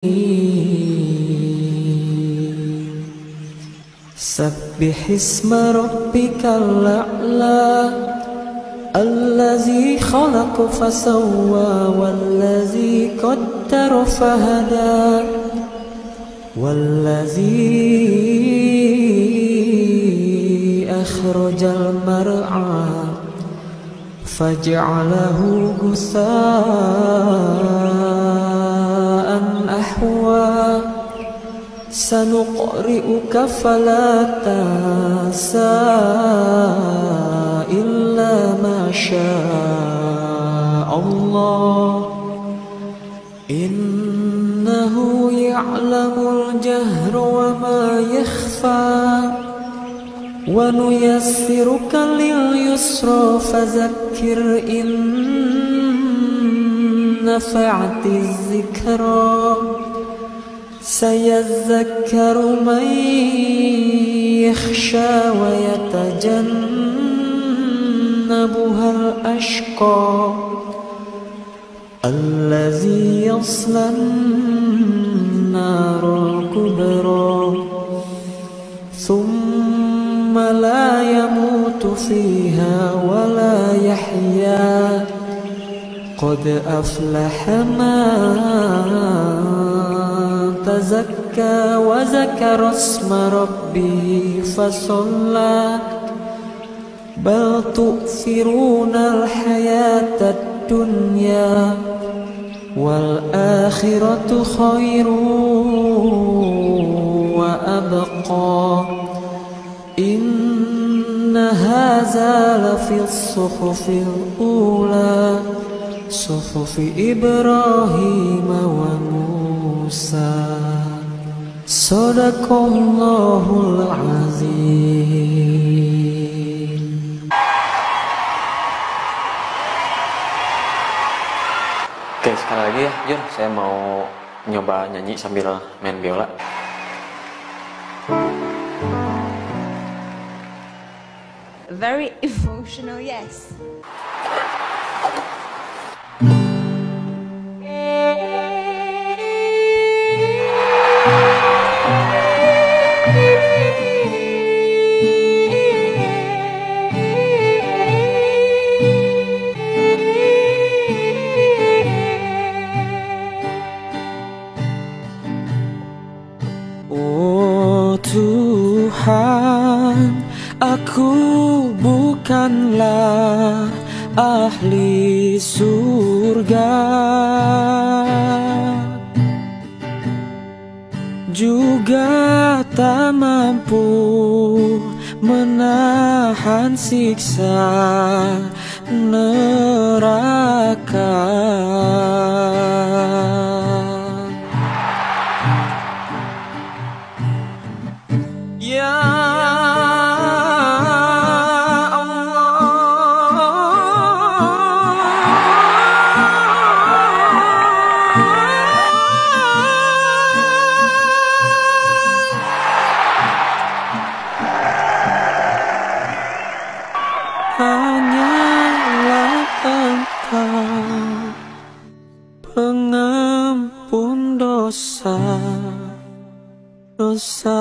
سبح اسم ربك الأعلى الذي خلق فسوى والذي قدر فهدى والذي أخرج المرعى فجعله غثاء أحوى سنقرئك فلا تنسى إلا ما شاء الله إنه يعلم الجهر وما يخفى ونيسرك لليسرى فذكر إن نفعت الذكرى سيذكر من يخشى ويتجنبها الأشقى الذي يصلى النار الكبرى ثم لا يموت فيها ولا يحيا قد أفلح من تزكى وذكر اسم ربه فصلى بل تؤثرون الحياة الدنيا والآخرة خير وأبقى إن هذا لفي الصحف الأولى صحف إبراهيم وموسى صدق الله العظيم. Oke, sekali lagi ya Jun, saya mau nyoba nyanyi sambil main biola. Very emotional, yes. Oh Tuhan, aku bukanlah ahli surga, juga tak mampu menahan siksa neraka. Hanyalah Engkau pengampun dosa, dosa.